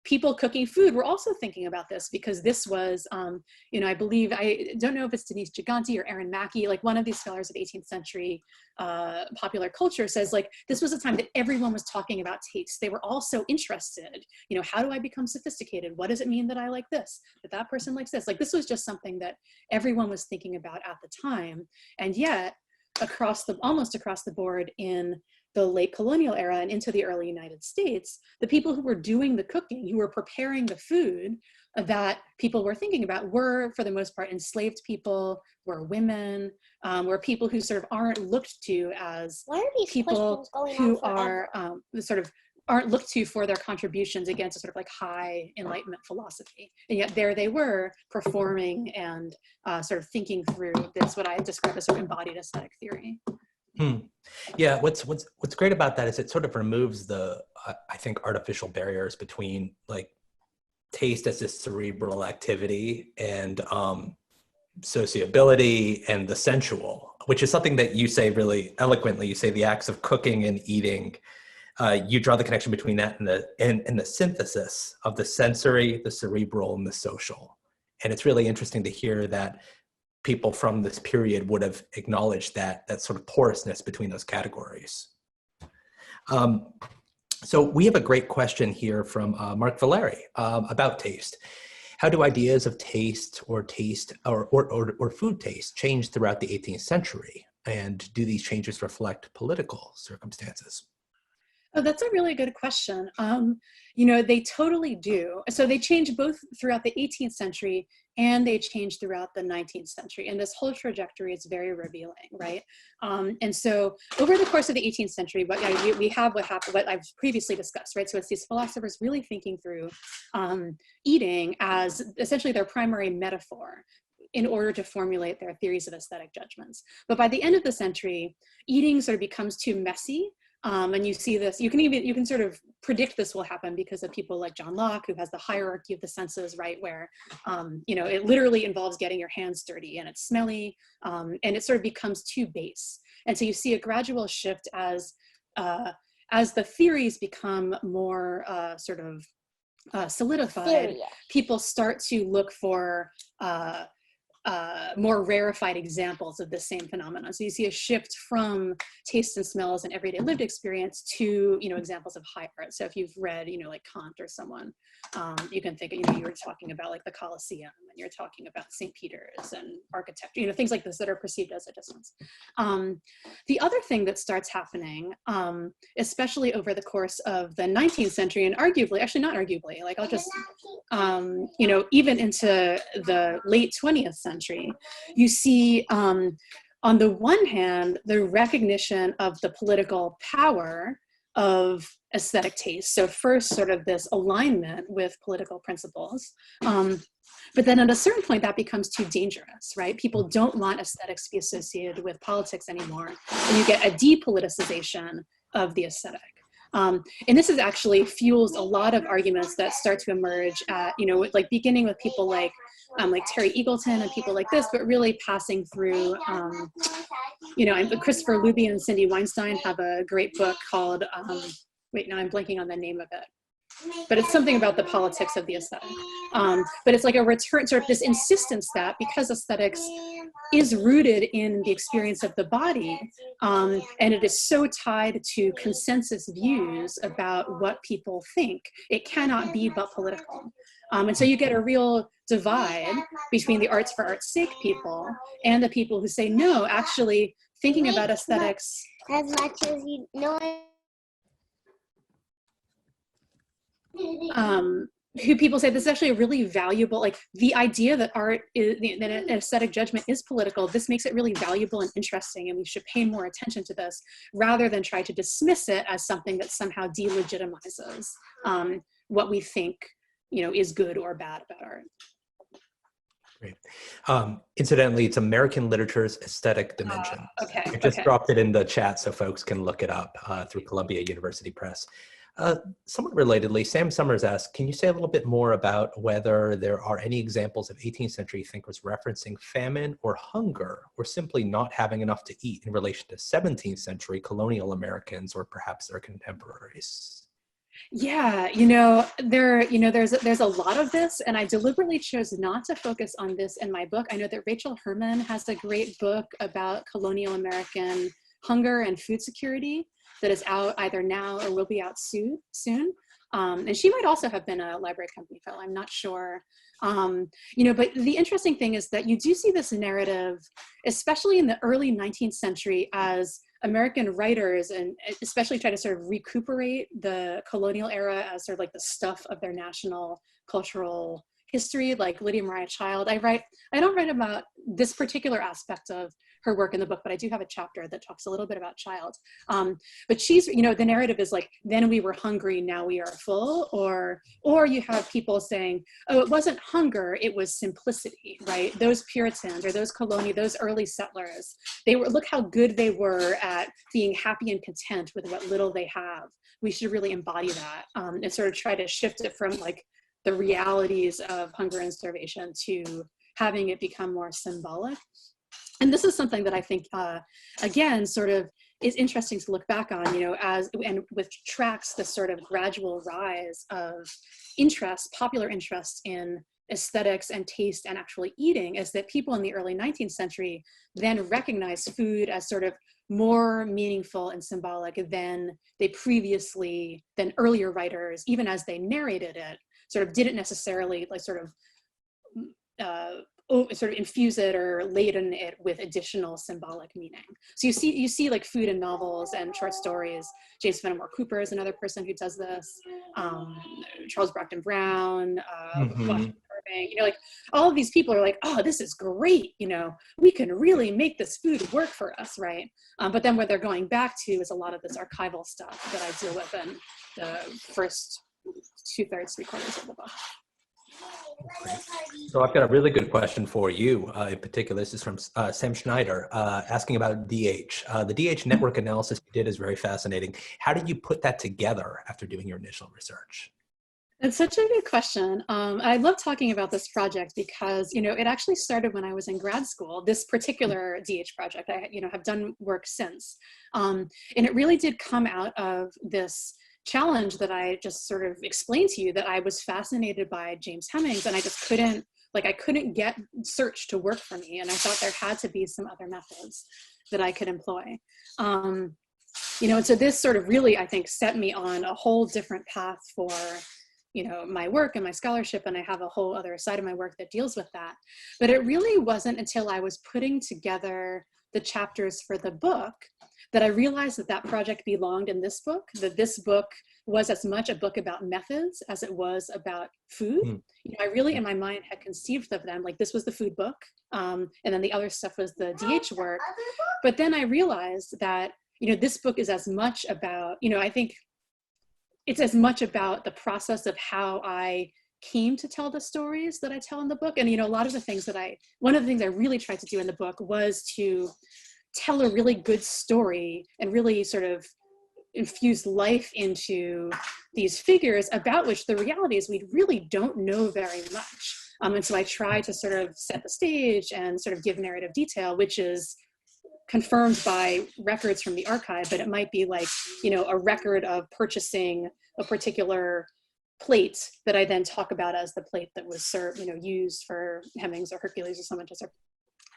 people cooking food were also thinking about this, because this was, I believe, I don't know if it's Denise Giganti or Aaron Mackey, like one of these scholars of 18th century popular culture says, like, this was a time that everyone was talking about taste. They were all so interested, how do I become sophisticated? What does it mean that I like this, that person likes this? Like, this was just something that everyone was thinking about at the time. And yet, almost across the board in the late colonial era and into the early United States, the people who were doing the cooking, who were preparing the food that people were thinking about, were, for the most part, enslaved people, were women, were people who sort of aren't looked to as people who are sort of aren't looked to for their contributions against a sort of like high Enlightenment philosophy. And yet there they were performing and sort of thinking through this, what I describe as sort of embodied aesthetic theory. Yeah, what's great about that is it sort of removes the, I think, artificial barriers between like taste as this cerebral activity and sociability and the sensual, which is something that you say really eloquently. You say the acts of cooking and eating, you draw the connection between that and the synthesis of the sensory, the cerebral, and the social. And it's really interesting to hear that people from this period would have acknowledged that sort of porousness between those categories. So we have a great question here from Mark Valeri about taste. How do ideas of taste or food taste change throughout the 18th century? And do these changes reflect political circumstances? Oh, that's a really good question. You know, they totally do. So they change both throughout the 18th century and they change throughout the 19th century. And this whole trajectory is very revealing, right? And so over the course of the 18th century, we have what I've previously discussed, right? So it's these philosophers really thinking through eating as essentially their primary metaphor in order to formulate their theories of aesthetic judgments. But by the end of the century, eating sort of becomes too messy. And you see this, you can sort of predict this will happen because of people like John Locke, who has the hierarchy of the senses, right? Where, you know, it literally involves getting your hands dirty and it's smelly, and it sort of becomes too base. And so you see a gradual shift as the theories become more solidified, Serious. people start to look for more rarefied examples of the same phenomenon. So you see a shift from taste and smells and everyday lived experience to, you know, examples of high art. So if you've read, you know, like Kant or someone, you can think, you know, you were talking about like the Colosseum and you're talking about St. Peter's and architecture, you know, things like this that are perceived as a distance. The other thing that starts happening, especially over the course of the 19th century and arguably, actually not arguably, like I'll just, you know, even into the late 20th century, you see on the one hand, the recognition of the political power of aesthetic taste. So first sort of this alignment with political principles. But then at a certain point that becomes too dangerous, right? People don't want aesthetics to be associated with politics anymore. And you get a depoliticization of the aesthetic. And this is actually fuels a lot of arguments that start to emerge at, you know, like beginning with people like Terry Eagleton and people like this, but really passing through, you know, and Christopher Luby and Cindy Weinstein have a great book called, wait, now I'm blanking on the name of it, but it's something about the politics of the aesthetic. But it's like a return, sort of this insistence that because aesthetics is rooted in the experience of the body, and it is so tied to consensus views about what people think, it cannot be but political. And so you get a real divide between the arts for art's sake people and the people who say, no, actually thinking about aesthetics. As much as you know. Who people say this is actually a really valuable, like the idea that art is, that an aesthetic judgment is political, this makes it really valuable and interesting, and we should pay more attention to this rather than try to dismiss it as something that somehow delegitimizes what we think, you know, is good or bad about art. Great. Incidentally, it's American Literature's Aesthetic Dimensions. Okay. I just dropped it in the chat so folks can look it up through Columbia University Press. Somewhat relatedly, Sam Summers asked, can you say a little bit more about whether there are any examples of 18th century thinkers referencing famine or hunger, or simply not having enough to eat in relation to 17th century colonial Americans or perhaps their contemporaries? Yeah, there's a lot of this, and I deliberately chose not to focus on this in my book. I know that Rachel Herman has a great book about colonial American hunger and food security that is out either now or will be out soon. And she might also have been a library company fellow, I'm not sure. But the interesting thing is that you do see this narrative, especially in the early 19th century, as American writers, and especially try to sort of recuperate the colonial era as sort of like the stuff of their national cultural history, like Lydia Maria Child. I don't write about this particular aspect of her work in the book, but I do have a chapter that talks a little bit about Child. But she's, the narrative is like, then we were hungry, now we are full, or you have people saying, oh, it wasn't hunger, it was simplicity, right? Those Puritans or those those early settlers, look how good they were at being happy and content with what little they have. We should really embody that and sort of try to shift it from like the realities of hunger and starvation to having it become more symbolic. And this is something that I think, again, sort of is interesting to look back on, which tracks the sort of gradual rise of popular interest in aesthetics and taste and actually eating, is that people in the early 19th century then recognized food as sort of more meaningful and symbolic than earlier writers, even as they narrated it, sort of didn't necessarily like sort of sort of infuse it or laden it with additional symbolic meaning. So you see like food in novels and short stories. James Fenimore Cooper is another person who does this. Charles Brockden Brown, Washington Irving, you know, like all of these people are like, oh, this is great. You know, we can really make this food work for us, right? But then what they're going back to is a lot of this archival stuff that I deal with in the first 2/3, 3/4 of the book. So I've got a really good question for you. In particular, this is from Sam Schneider, asking about DH. The DH network analysis you did is very fascinating. How did you put that together after doing your initial research? It's such a good question. I love talking about this project because, you know, it actually started when I was in grad school, this particular DH project. I, you know, have done work since. And it really did come out of this challenge that I just sort of explained to you, that I was fascinated by James Hemings and I just couldn't, like, I couldn't get search to work for me. And I thought there had to be some other methods that I could employ. You know, and so this sort of really, I think, set me on a whole different path for, you know, my work and my scholarship, and I have a whole other side of my work that deals with that. But it really wasn't until I was putting together the chapters for the book that I realized that that project belonged in this book, that this book was as much a book about methods as it was about food. You know, I really, in my mind, had conceived of them, like this was the food book, and then the other stuff was the DH work. But then I realized that, you know, this book is as much about, you know, I think it's as much about the process of how I came to tell the stories that I tell in the book. And, you know, a lot of the things that one of the things I really tried to do in the book was to tell a really good story and really sort of infuse life into these figures about which the reality is we really don't know very much. And so I try to sort of set the stage and sort of give narrative detail, which is confirmed by records from the archive, but it might be like, you know, a record of purchasing a particular plate that I then talk about as the plate that was served, you know, used for Hemings or Hercules or someone to serve.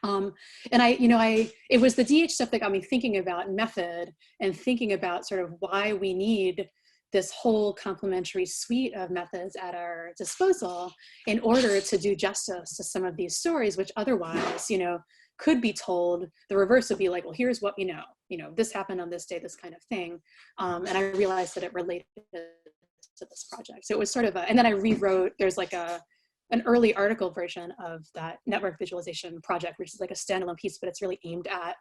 And it was the DH stuff that got me thinking about method and thinking about sort of why we need this whole complementary suite of methods at our disposal in order to do justice to some of these stories, which otherwise, you know, could be told. The reverse would be like, well, here's what we know, you know, this happened on this day, this kind of thing. And I realized that it related to this project. So it was sort of and then I rewrote, there's like an early article version of that network visualization project, which is like a standalone piece, but it's really aimed at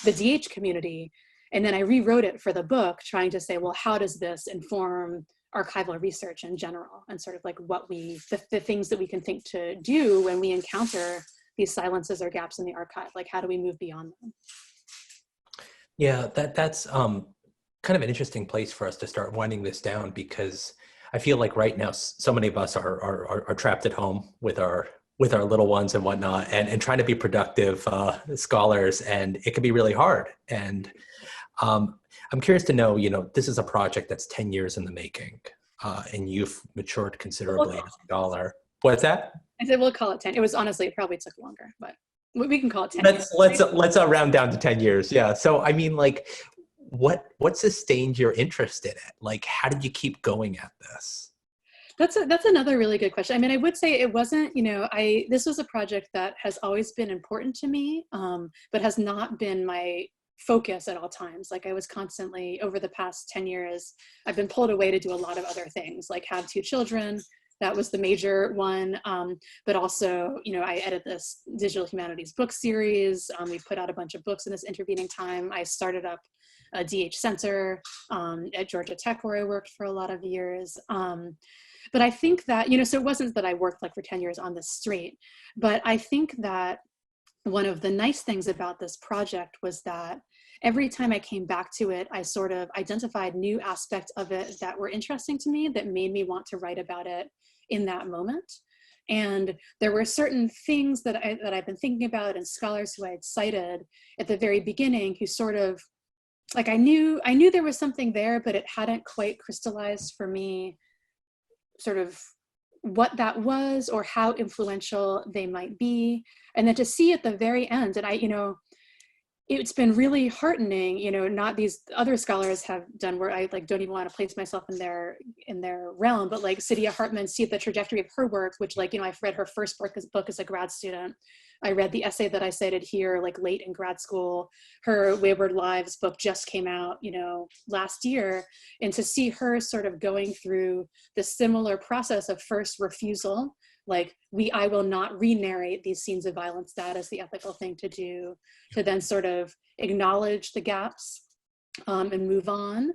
the DH community. And then I rewrote it for the book, trying to say, well, how does this inform archival research in general? And sort of like what the things that we can think to do when we encounter these silences or gaps in the archive, like how do we move beyond them? Yeah, that's kind of an interesting place for us to start winding this down, because I feel like right now so many of us are trapped at home with our little ones and whatnot, and trying to be productive scholars, and it can be really hard. And I'm curious to know, you know, this is a project that's 10 years in the making, and you've matured considerably as a scholar. What's that? I said, we'll call it 10. It was honestly, it probably took longer, but we can call it 10. Let's round down to 10 years. Yeah. So, I mean, like, what sustained your interest in it? Like, how did you keep going at this? That's another really good question. I mean, I would say it wasn't, you know, this was a project that has always been important to me, but has not been my focus at all times. Like, I was constantly, over the past 10 years, I've been pulled away to do a lot of other things, like have 2 children. That was the major one. But also, you know, I edit this digital humanities book series. We put out a bunch of books in this intervening time. I started up a DH Center at Georgia Tech, where I worked for a lot of years. But I think that, you know, so it wasn't that I worked like for 10 years on this straight, but I think that one of the nice things about this project was that every time I came back to it, I sort of identified new aspects of it that were interesting to me, that made me want to write about it in that moment. And there were certain things that I've been thinking about, and scholars who I had cited at the very beginning who sort of, like, I knew there was something there, but it hadn't quite crystallized for me sort of what that was or how influential they might be. And then to see at the very end, and it's been really heartening, you know, not these other scholars have done where I like don't even want to place myself in their realm, but like Saidiya Hartman, see the trajectory of her work, which like, you know, I've read her first book as a grad student. I read the essay that I cited here like late in grad school. Her Wayward Lives book just came out, you know, last year. And to see her sort of going through the similar process of first refusal, like I will not re-narrate these scenes of violence, that is the ethical thing to do, to then sort of acknowledge the gaps and move on.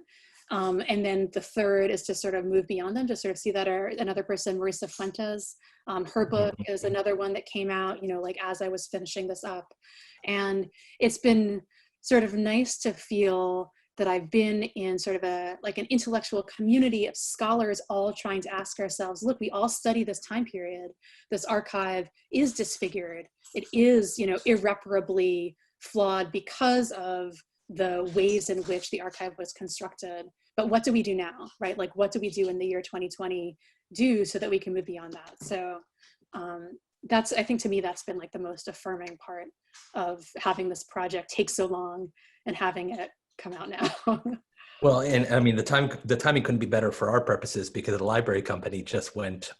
And then the third is to sort of move beyond them, to sort of see that another person, Marisa Fuentes, her book is another one that came out, you know, like as I was finishing this up. And it's been sort of nice to feel that I've been in sort of an intellectual community of scholars all trying to ask ourselves, look, we all study this time period. This archive is disfigured. It is, you know, irreparably flawed because of the ways in which the archive was constructed. But what do we do now, right? Like, what do we do in the year 2020 do so that we can move beyond that? So that's, I think to me, that's been like the most affirming part of having this project take so long and having it come out now. Well, and I mean, the timing couldn't be better for our purposes because the library company just went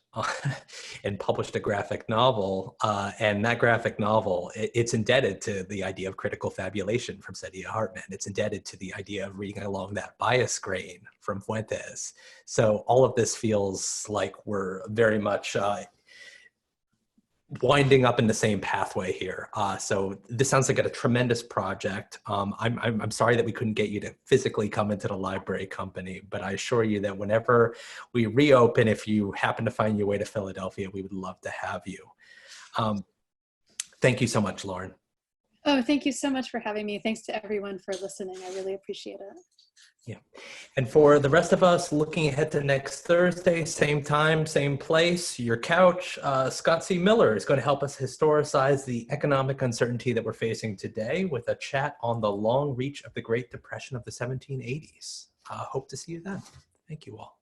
and published a graphic novel, and that graphic novel, it's indebted to the idea of critical fabulation from Saidiya Hartman. It's indebted to the idea of reading along that bias grain from Fuentes. So all of this feels like we're very much winding up in the same pathway here. So this sounds like a tremendous project. I'm sorry that we couldn't get you to physically come into the library company, but I assure you that whenever we reopen, if you happen to find your way to Philadelphia, we would love to have you. Thank you so much, Lauren. Oh, thank you so much for having me. Thanks to everyone for listening. I really appreciate it. Yeah. And for the rest of us looking ahead to next Thursday, same time, same place, your couch, Scott C. Miller is going to help us historicize the economic uncertainty that we're facing today with a chat on the long reach of the Great Depression of the 1780s. Hope to see you then. Thank you all.